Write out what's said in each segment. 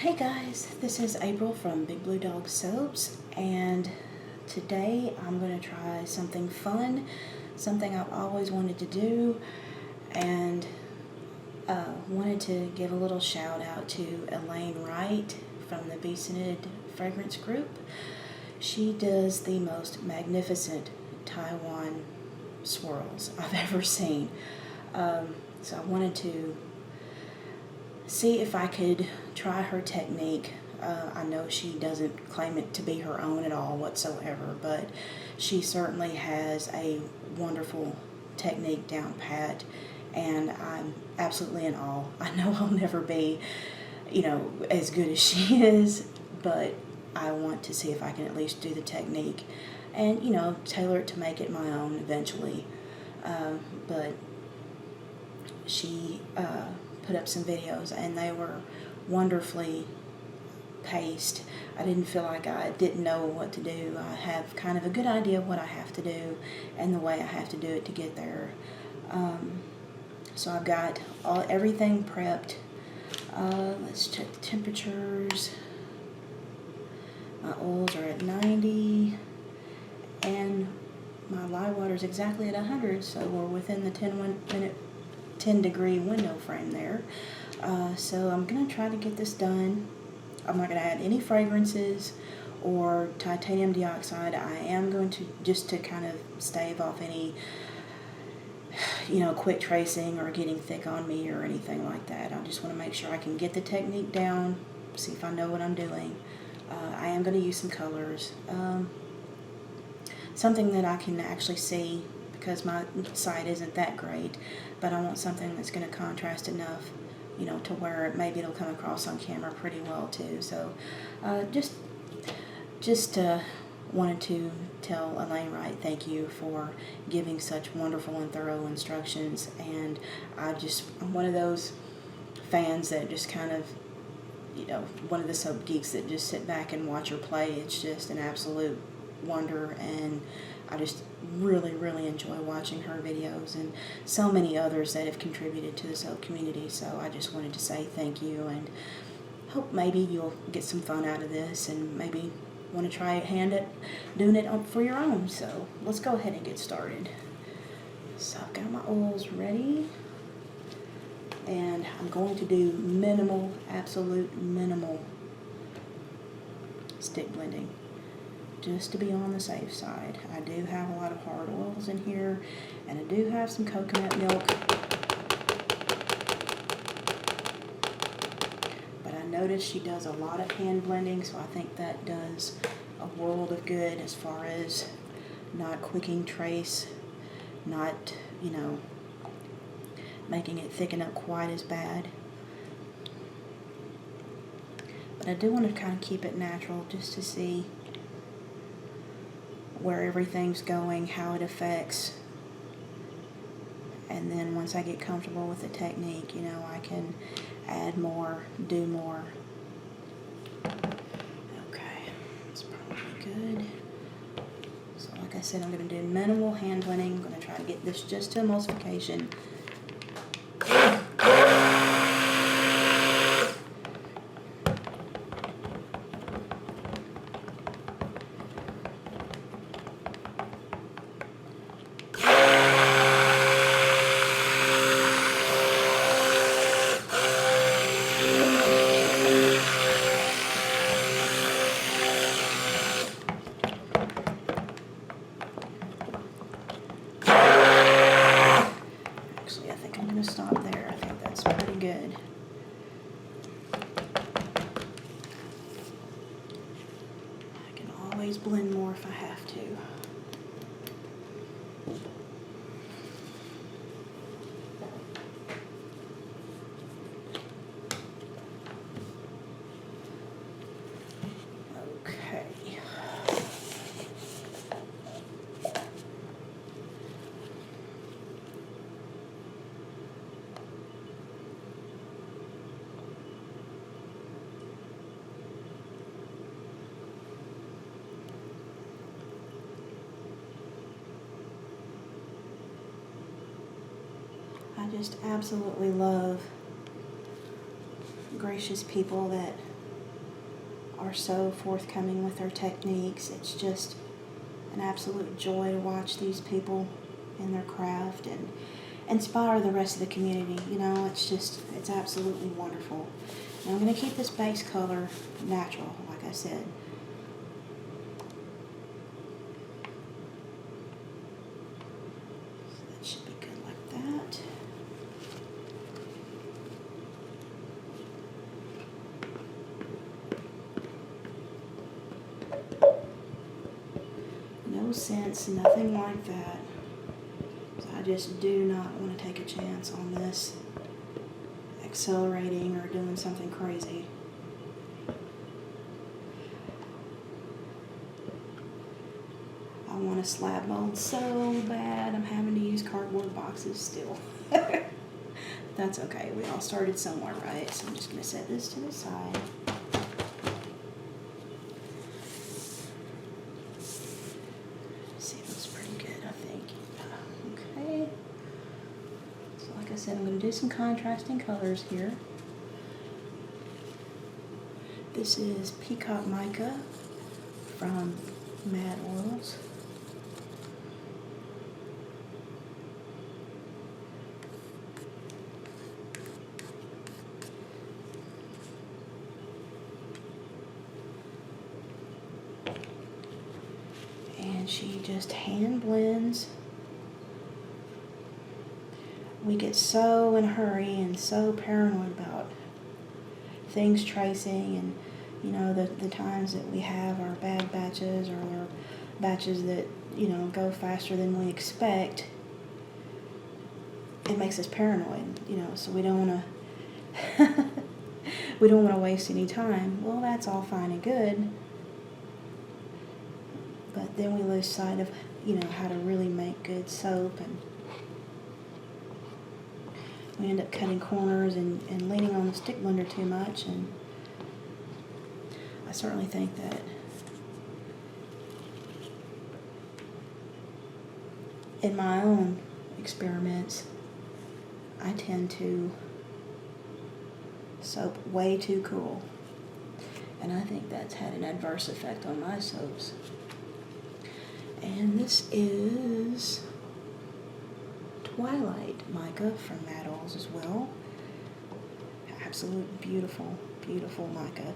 Hey guys, this is April from Big Blue Dog Soaps, and today I'm going to try something fun, something I've always wanted to do, and wanted to give a little shout out to Elaine Wright from the Be Scented Fragrance Group. She does the most magnificent Taiwan swirls I've ever seen. So I wanted to see if I could try her technique. I know she doesn't claim it to be her own at all whatsoever, but she certainly has a wonderful technique down pat, and I'm absolutely in awe. I know I'll never be, as good as she is, but I want to see if I can at least do the technique and, tailor it to make it my own eventually. But she put up some videos and they were wonderfully paced. I didn't feel like I didn't know what to do. I have kind of a good idea of what I have to do and the way I have to do it to get there. So I've got everything prepped. Let's check the temperatures. My oils are at 90 and my live water is exactly at 100, so we're within the 10 degree window frame there. So I'm going to try to get this done. I'm not going to add any fragrances or titanium dioxide. I am going to, just to kind of stave off any, quick tracing or getting thick on me or anything like that. I just want to make sure I can get the technique down, see if I know what I'm doing. I am going to use some colors. Something that I can actually see, because my sight isn't that great, but I want something that's going to contrast enough, to where maybe it'll come across on camera pretty well too. So just wanted to tell Elaine Wright thank you for giving such wonderful and thorough instructions, and I'm one of those fans that just kind of, one of the soap geeks that just sit back and watch her play. It's just an absolute wonder, and I just really enjoy watching her videos and so many others that have contributed to the soap community. So I just wanted to say thank you and hope maybe you'll get some fun out of this and maybe want to try doing it for your own. So let's go ahead and get started. So I've got my oils ready, and I'm going to do minimal, absolute minimal stick blending, just to be on the safe side. I do have a lot of hard oils in here, and I do have some coconut milk. But I noticed she does a lot of hand blending, so I think that does a world of good as far as not quicking trace, not, making it thicken up quite as bad. But I do want to kind of keep it natural, just to see where everything's going, how it affects, and then once I get comfortable with the technique, I can add more, do more. Okay, that's probably good. So like I said, I'm going to do minimal hand blending. I'm going to try to get this just to emulsification. Actually, I think I'm going to stop there. I think that's pretty good. I can always blend more if I have to. Okay. I just absolutely love gracious people that are so forthcoming with their techniques. It's just an absolute joy to watch these people in their craft and inspire the rest of the community. You know, it's absolutely wonderful. And I'm going to keep this base color natural, like I said. So that should be good like that. No scents, nothing like that. So I just do not want to take a chance on this accelerating or doing something crazy. I want a slab mold so bad. I'm having to use cardboard boxes still. That's okay. We all started somewhere, right? So I'm just going to set this to the side. See, it looks pretty good, I think. Okay. So like I said, I'm going to do some contrasting colors here. This is Peacock Mica from Mad Oils. And she just hand blends. We get so in a hurry and so paranoid about things tracing, and you know, the times that we have our bad batches or our batches that, you know, go faster than we expect. It makes us paranoid, you know, so we don't want to we don't want to waste any time. Well, that's all fine and good, but then we lose sight of, you know, how to really make good soap, and we end up cutting corners and leaning on the stick blender too much. And I certainly think that in my own experiments, I tend to soap way too cool, and I think that's had an adverse effect on my soaps. And this is Twilight Mica from Mad Oils as well. Absolute beautiful, beautiful mica.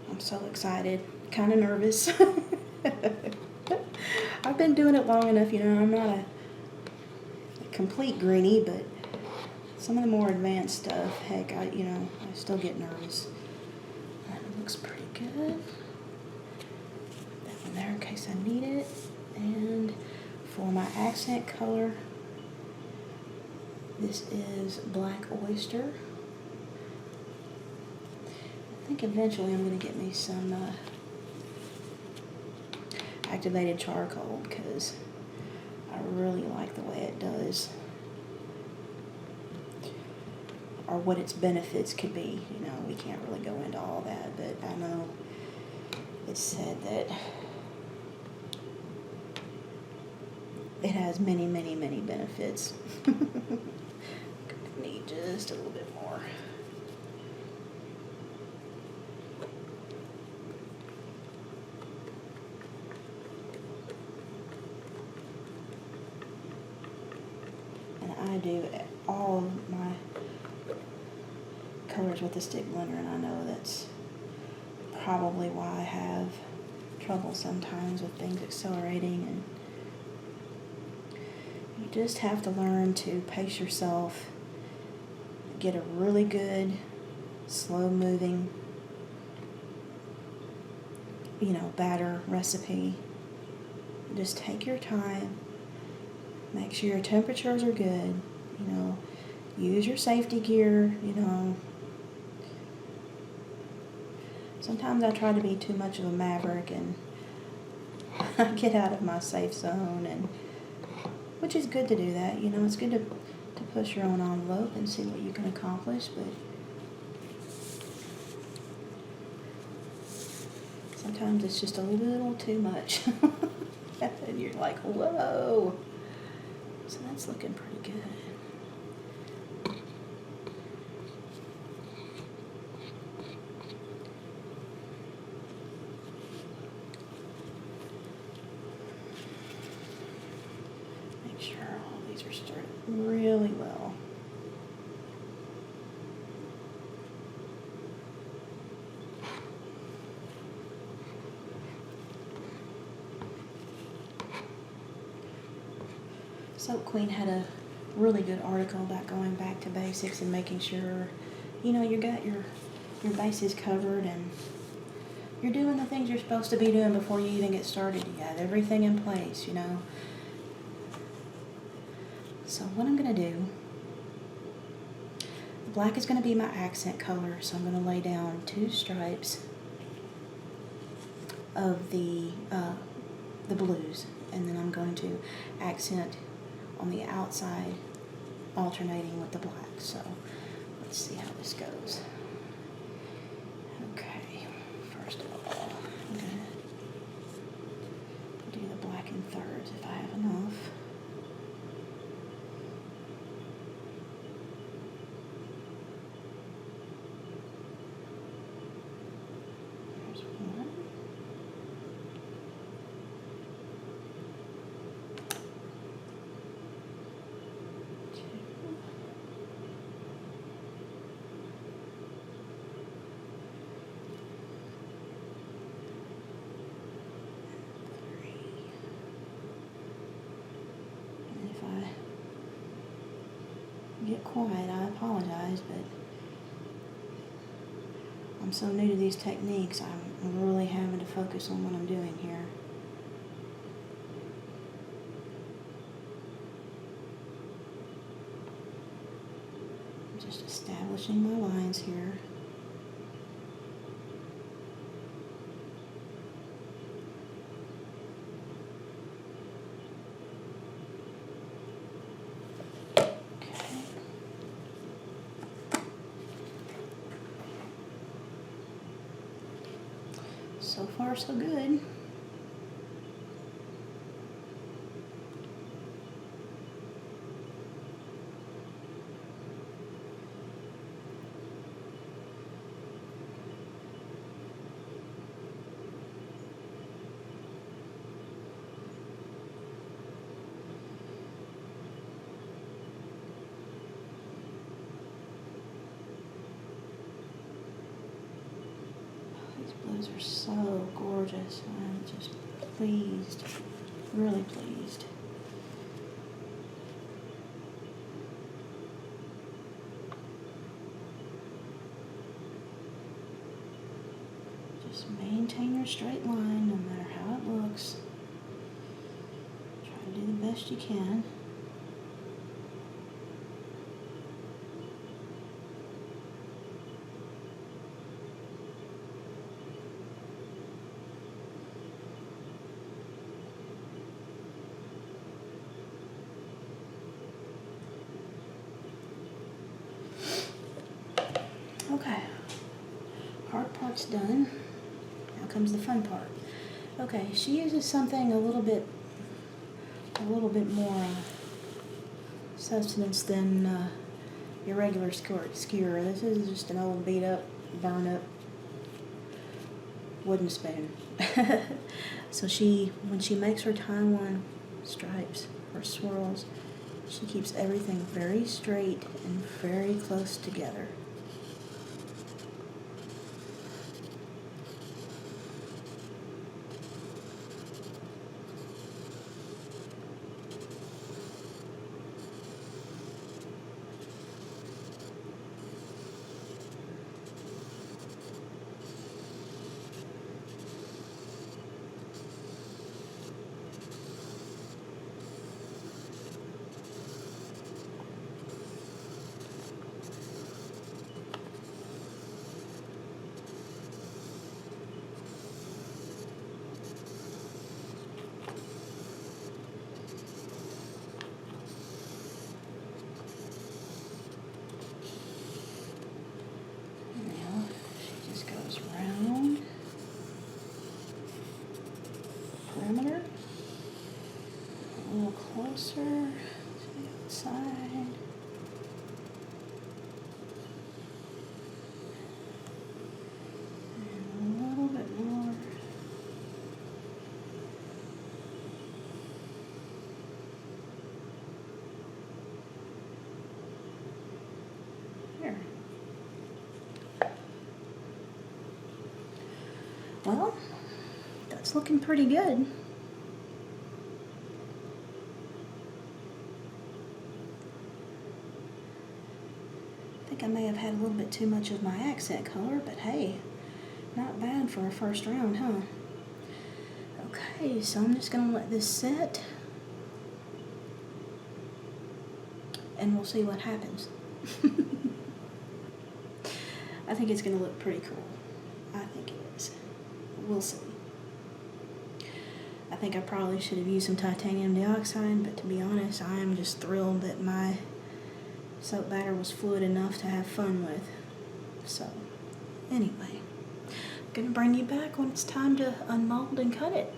I'm so excited, kind of nervous. I've been doing it long enough, you know, I'm not a complete greenie, but some of the more advanced stuff, heck, I still get nervous. That looks pretty good. That one there in case I need it. And for my accent color, this is Black Oyster. I think eventually I'm going to get me some activated charcoal, because I really like the way it does, or what its benefits could be. You know, we can't really go into all that, but I know it's said that it has many, many, many benefits. Need just a little bit more. I do all of my colors with the stick blender, and I know that's probably why I have trouble sometimes with things accelerating. And you just have to learn to pace yourself, get a really good slow moving, you know, batter recipe. Just take your time. Make sure your temperatures are good, you know, use your safety gear, you know. Sometimes I try to be too much of a maverick and I get out of my safe zone, and which is good to do that, you know. It's good to push your own envelope and see what you can accomplish, but sometimes it's just a little too much. And you're like, whoa. So that's looking pretty good. Make sure all these are started really well. Soap Queen had a really good article about going back to basics and making sure, you know, you got your bases covered and you're doing the things you're supposed to be doing before you even get started. You got everything in place, you know. So what I'm going to do, the black is going to be my accent color, so I'm going to lay down 2 stripes of the blues, and then I'm going to accent on the outside, alternating with the black. So let's see how this goes. Okay, first of all, I'm going to do the black in thirds if I have enough. There's one. Get quiet, I apologize, but I'm so new to these techniques, I'm really having to focus on what I'm doing here. I'm just establishing my lines here. So far, so good. These are so gorgeous. I'm just pleased, really pleased. Just maintain your straight line no matter how it looks. Try to do the best you can. Okay, hard part's done. Now comes the fun part. Okay, she uses something a little bit more substance than your regular skewer. This is just an old beat up, burn up wooden spoon. So when she makes her Taiwan stripes or swirls, she keeps everything very straight and very close together. Well, that's looking pretty good. I think I may have had a little bit too much of my accent color, but hey, not bad for a first round, huh? Okay, so I'm just gonna let this sit and we'll see what happens. I think it's gonna look pretty cool. I think it is. We'll see. I think I probably should have used some titanium dioxide, but to be honest, I am just thrilled that my soap batter was fluid enough to have fun with. So, anyway, I'm gonna bring you back when it's time to unmold and cut it.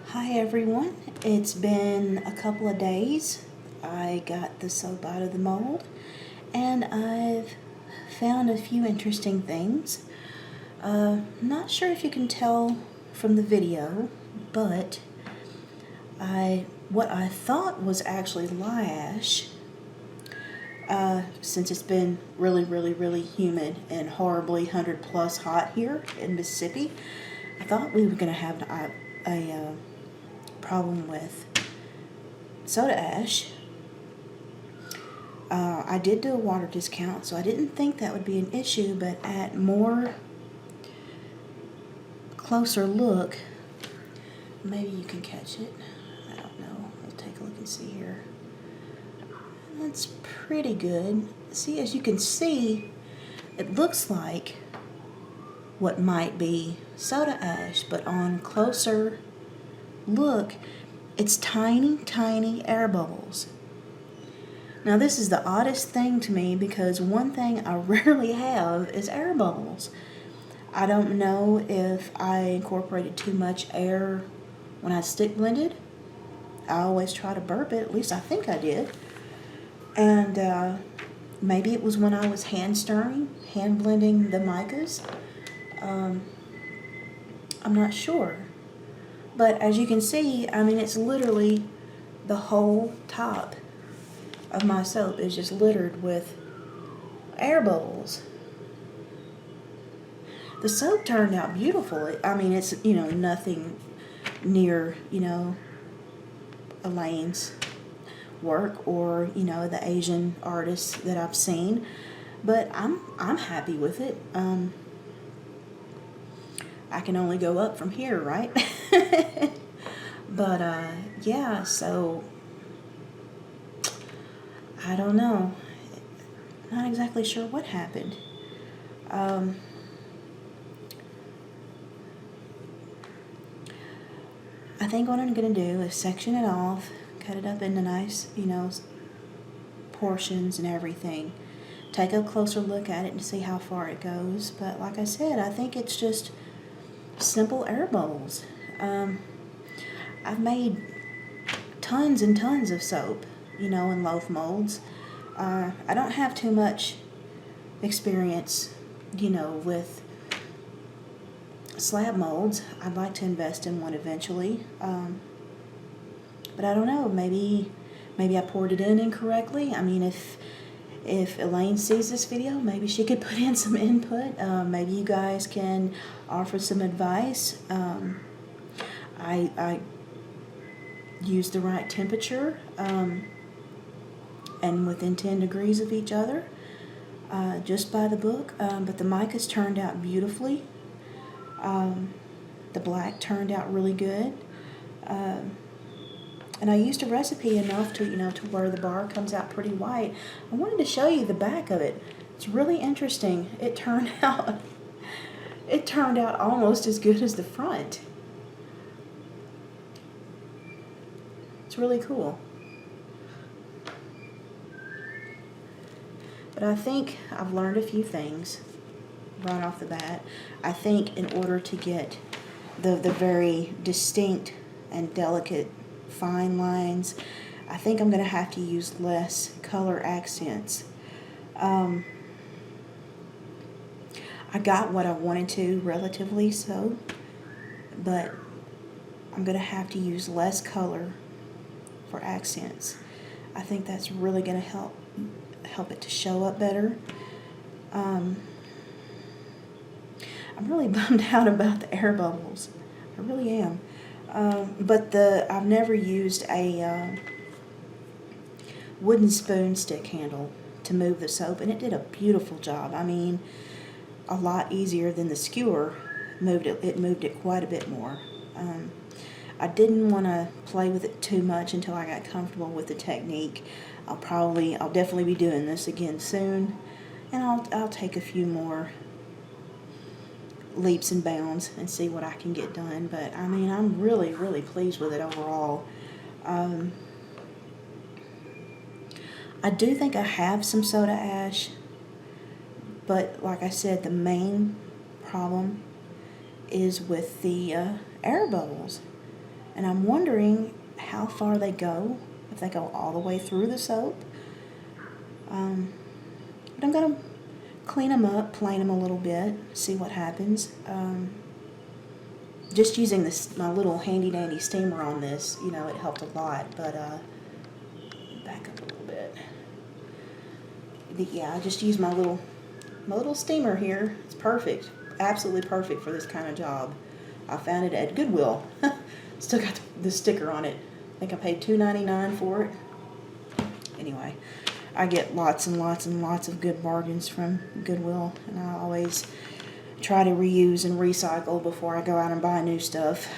Hi everyone, it's been a couple of days. I got the soap out of the mold and I've found a few interesting things. Not sure if you can tell from the video, but what I thought was actually lye ash, since it's been really humid and horribly 100+ hot here in Mississippi, I thought we were going to have a problem with soda ash. I did do a water discount, so I didn't think that would be an issue, but at more closer look, maybe you can catch it. I don't know. We'll take a look and see here. That's pretty good. See, as you can see, it looks like what might be soda ash, but on closer look, it's tiny air bubbles. Now this is the oddest thing to me because one thing I rarely have is air bubbles. I don't know if I incorporated too much air when I stick blended. I always try to burp it, at least I think I did. And maybe it was when I was hand blending the micas. I'm not sure. But as you can see, I mean, it's literally the whole top of my soap is just littered with air bubbles. The soap turned out beautiful. I mean, it's, you know, nothing near, you know, Elaine's work or, you know, the Asian artists that I've seen. But I'm happy with it. I can only go up from here, right? But yeah, so I don't know. Not exactly sure what happened. I think what I'm going to do is section it off, cut it up into nice, you know, portions and everything. Take a closer look at it and see how far it goes. But like I said, I think it's just simple air bubbles. I've made tons and tons of soap, you know, in loaf molds. I don't have too much experience, you know, with slab molds. I'd like to invest in one eventually. But I don't know, maybe I poured it in incorrectly. I mean, if Elaine sees this video, maybe she could put in some input. Maybe you guys can offer some advice. I used the right temperature and within 10 degrees of each other, just by the book. But the micas turned out beautifully. The black turned out really good. And I used a recipe enough to, you know, to where the bar comes out pretty white. I wanted to show you the back of it. It's really interesting. It turned out almost as good as the front. It's really cool. But I think I've learned a few things right off the bat. I think in order to get the very distinct and delicate fine lines, I think I'm going to have to use less color accents. I got what I wanted to relatively so, but I'm going to have to use less color for accents. I think that's really going to help it to show up better. I'm really bummed out about the air bubbles. I really am. But I've never used a wooden spoon stick handle to move the soap, and it did a beautiful job. I mean, a lot easier than the skewer. It moved it quite a bit more. I didn't want to play with it too much until I got comfortable with the technique. I'll definitely be doing this again soon, and I'll take a few more leaps and bounds and see what I can get done. But I mean, I'm really, really pleased with it overall. I do think I have some soda ash, but like I said, the main problem is with the air bubbles. And I'm wondering how far they go, if they go all the way through the soap. But I'm going to clean them up, plane them a little bit, see what happens. Just using my little handy dandy steamer on this, it helped a lot. But back up a little bit. Yeah, I just used my little steamer here. It's perfect, absolutely perfect for this kind of job. I found it at Goodwill. Still got the sticker on it. I think I paid $2.99 for it. Anyway, I get lots and lots and lots of good bargains from Goodwill, and I always try to reuse and recycle before I go out and buy new stuff.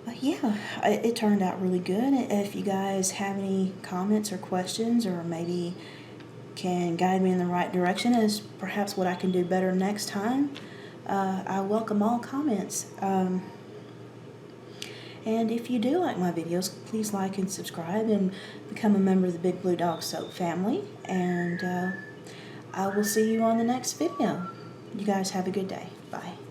But yeah, it turned out really good. If you guys have any comments or questions, or maybe can guide me in the right direction as perhaps what I can do better next time, I welcome all comments. And if you do like my videos, please like and subscribe and become a member of the Big Blue Dog Soap family. And I will see you on the next video. You guys have a good day. Bye.